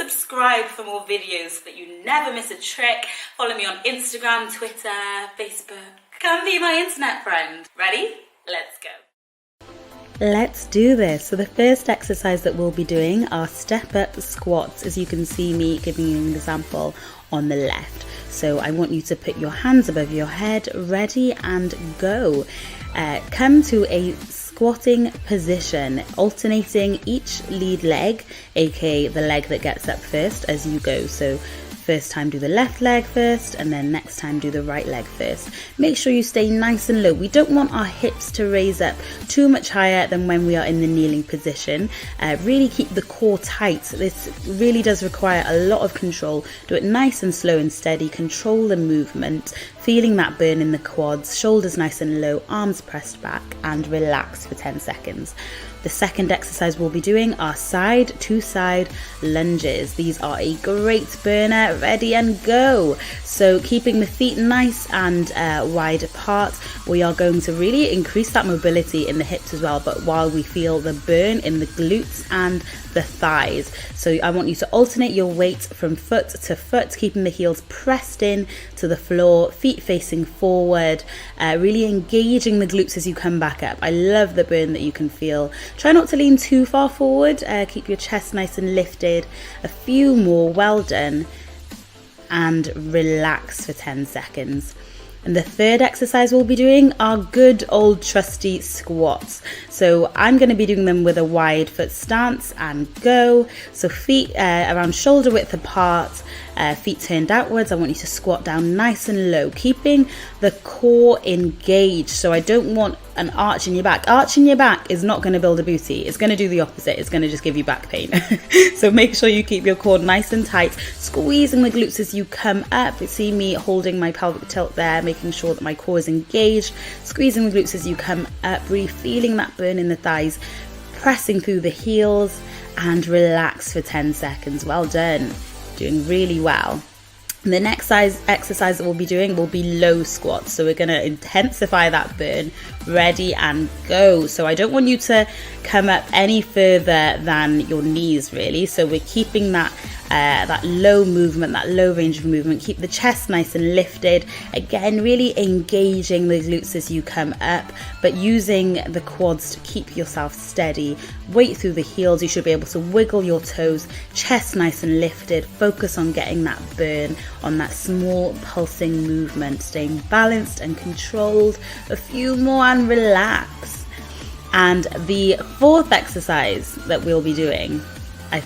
subscribe for more videos so that you never miss a trick. Follow me on Instagram, Twitter, Facebook. Come be my internet friend. Ready? Let's go. Let's do this. So the first exercise that we'll be doing are step up squats, as you can see me giving you an example on the left. So I want you to put your hands above your head, ready and go. Come to a squatting position, alternating each lead leg, aka the leg that gets up first as you go. So first time do the left leg first, and then next time do the right leg first. Make sure you stay nice and low. We don't want our hips to raise up too much higher than when we are in the kneeling position. Really keep the core tight. This really does require a lot of control. Do it nice and slow and steady. Control the movement, feeling that burn in the quads, shoulders nice and low, arms pressed back, and relax for 10 seconds. The second exercise we'll be doing are side to side lunges. These are a great burner. Ready and go. So keeping the feet nice and wide apart, we are going to really increase that mobility in the hips as well, but while we feel the burn in the glutes and the thighs. So I want you to alternate your weight from foot to foot, keeping the heels pressed in to the floor, feet facing forward, really engaging the glutes as you come back up. I love the burn that you can feel. Try not to lean too far forward. Keep your chest nice and lifted. A few more. Well done. And relax for 10 seconds. And the third exercise we'll be doing are good old trusty squats. So I'm going to be doing them with a wide foot stance and go. So feet around shoulder width apart, feet turned outwards. I want you to squat down nice and low, keeping the core engaged. So I don't want an arch in your back. Arch in your back is not going to build a booty. It's going to do the opposite. It's going to just give you back pain. So make sure you keep your core nice and tight, squeezing the glutes as you come up. You see me holding my pelvic tilt there, making sure that my core is engaged, squeezing the glutes as you come up, really feeling that burn in the thighs, pressing through the heels, and relax for 10 seconds. Well done. Doing really well. The next exercise that we'll be doing will be low squats. So we're going to intensify that burn. Ready and go. So I don't want you to come up any further than your knees, really. So we're keeping that low movement, that low range of movement. Keep the chest nice and lifted. Again, really engaging the glutes as you come up, but using the quads to keep yourself steady. Weight through the heels. You should be able to wiggle your toes. Chest nice and lifted. Focus on getting that burn, on that small pulsing movement. Staying balanced and controlled. A few more and relax. And the fourth exercise that we'll be doing, I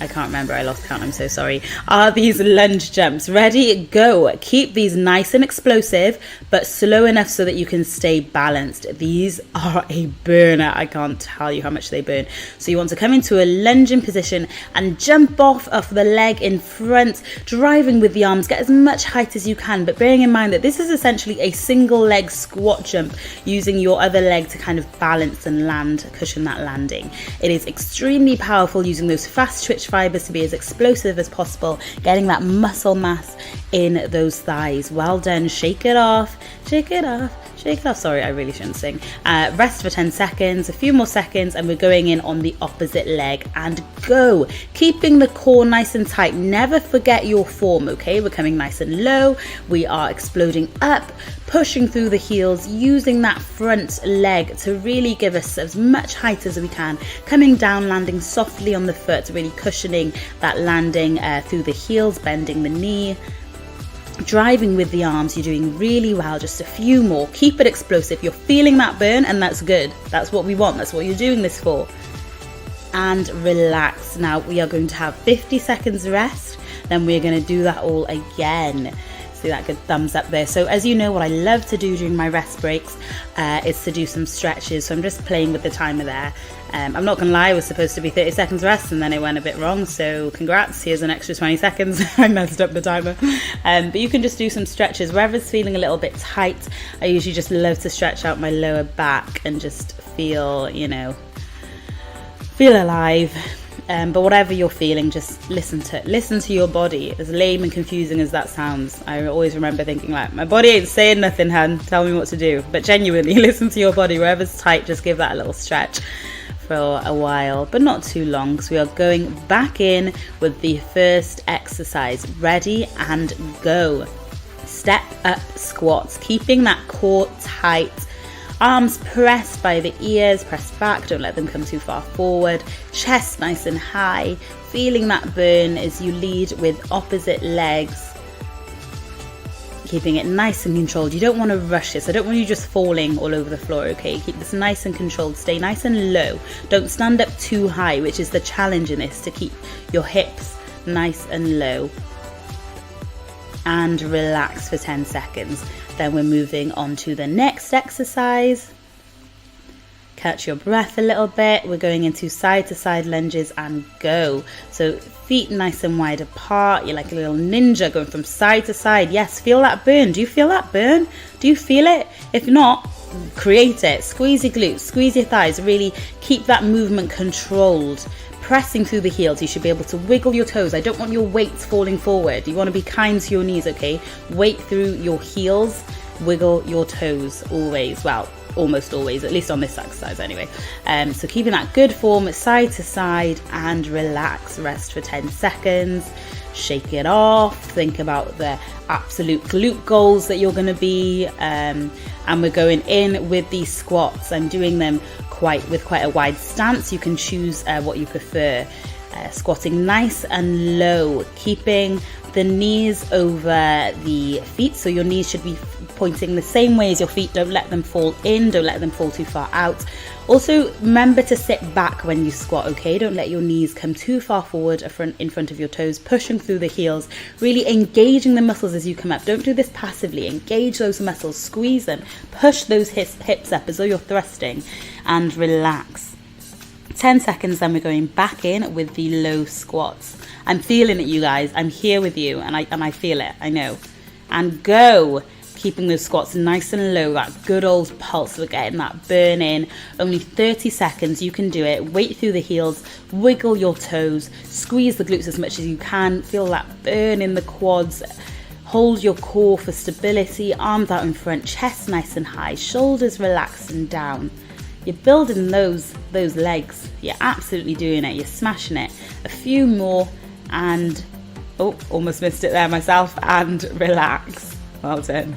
can't remember, I lost count, I'm so sorry, are these lunge jumps. Ready, go. Keep these nice and explosive, but slow enough so that you can stay balanced. These are a burner. I can't tell you how much they burn. So you want to come into a lunging position and jump off the leg in front, driving with the arms. Get as much height as you can, but bearing in mind that this is essentially a single leg squat jump, using your other leg to kind of balance and land, cushion that landing. It is extremely powerful, using those fast twitch fibers to be as explosive as possible, getting that muscle mass in those thighs. Well done. Shake it off, shake it off, shake it off. Sorry, I really shouldn't sing. Rest for 10 seconds, a few more seconds, and we're going in on the opposite leg and go. Keeping the core nice and tight. Never forget your form, okay? We're coming nice and low. We are exploding up, pushing through the heels, using that front leg to really give us as much height as we can. Coming down, landing softly on the foot, really cushioning that landing through the heels, bending the knee. Driving with the arms. You're doing really well. Just a few more. Keep it explosive. You're feeling that burn, and that's good. That's what we want. That's what you're doing this for. And relax. Now we are going to have 50 seconds rest. Then we're going to do that all again. See that good thumbs up there. So as you know, what I love to do during my rest breaks is to do some stretches. So I'm just playing with the timer there. I'm not gonna lie, it was supposed to be 30 seconds rest and then it went a bit wrong, so congrats, here's an extra 20 seconds. I messed up the timer. But you can just do some stretches wherever's feeling a little bit tight. I usually just love to stretch out my lower back and just feel, feel alive. But whatever you're feeling, just listen to your body. As lame and confusing as that sounds, I always remember thinking like, my body ain't saying nothing, hun, tell me what to do. But genuinely, listen to your body. Wherever's tight, just give that a little stretch. for a while, but not too long, because we are going back in with the first exercise. Ready and go. Step up squats, keeping that core tight. Arms pressed by the ears, pressed back, don't let them come too far forward. Chest nice and high, feeling that burn as you lead with opposite legs. Keeping it nice and controlled. You don't want to rush this. I don't want you just falling all over the floor, okay? Keep this nice and controlled. Stay nice and low. Don't stand up too high, which is the challenge in this, to keep your hips nice and low. And relax for 10 seconds. Then we're moving on to the next exercise. Catch your breath a little bit. We're going into side to side lunges and go. So feet nice and wide apart. You're like a little ninja going from side to side. Yes, feel that burn. Do you feel that burn? Do you feel it? If not, create it. Squeeze your glutes, squeeze your thighs. Really keep that movement controlled. Pressing through the heels. You should be able to wiggle your toes. I don't want your weights falling forward. You want to be kind to your knees, okay? Weight through your heels, wiggle your toes always. Well, almost always, at least on this exercise anyway. So keeping that good form, side to side, and relax. Rest for 10 seconds. Shake it off. Think about the absolute glute goals that you're going to be. And we're going in with these squats. I'm doing them with quite a wide stance. You can choose what you prefer. Squatting nice and low, keeping the knees over the feet, so your knees should be pointing the same way as your feet. Don't let them fall in, don't let them fall too far out. Also remember to sit back when you squat, okay? Don't let your knees come too far forward in front of your toes, pushing through the heels, really engaging the muscles as you come up. Don't do this passively. Engage those muscles, squeeze them, push those hips up as though you're thrusting, and relax. 10 seconds, then we're going back in with the low squats. I'm feeling it, you guys. I'm here with you, and I feel it, I know. And go. Keeping those squats nice and low, that good old pulse. We're getting that burn in. Only 30 seconds, you can do it. Weight through the heels, wiggle your toes, squeeze the glutes as much as you can. Feel that burn in the quads. Hold your core for stability, arms out in front, chest nice and high, shoulders relaxed and down. You're building those legs. You're absolutely doing it. You're smashing it. A few more and, oh, almost missed it there myself, and relax. Well done.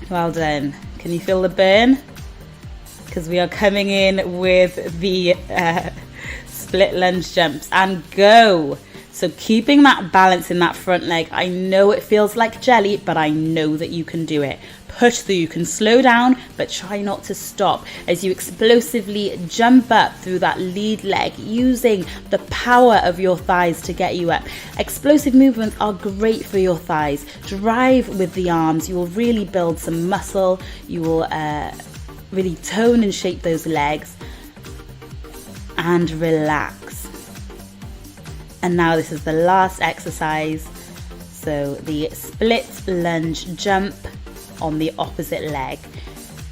Well done. Can you feel the burn? Because we are coming in with the split lunge jumps, and go. So keeping that balance in that front leg. I know it feels like jelly, but I know that you can do it. Push through. You can slow down, but try not to stop as you explosively jump up through that lead leg, using the power of your thighs to get you up. Explosive movements are great for your thighs. Drive with the arms. You will really build some muscle. You will really tone and shape those legs, and relax. And now this is the last exercise. So the split lunge jump on the opposite leg,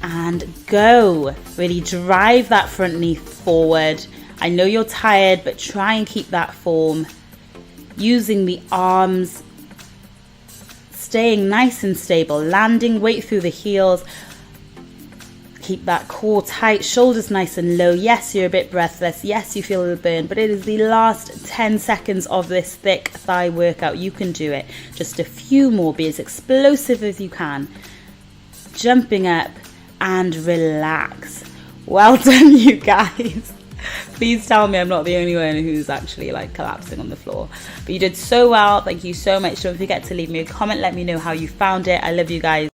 and go. Really drive that front knee forward. I know you're tired, but try and keep that form. Using the arms, staying nice and stable, landing weight through the heels. Keep that core tight, shoulders nice and low. Yes, you're a bit breathless. Yes, you feel a little burn, but it is the last 10 seconds of this thick thigh workout. You can do it. Just a few more. Be as explosive as you can. Jumping up, and relax. Well done, you guys. Please tell me I'm not the only one who's actually like collapsing on the floor. But you did so well. Thank you so much. Don't forget to leave me a comment. Let me know how you found it. I love you guys.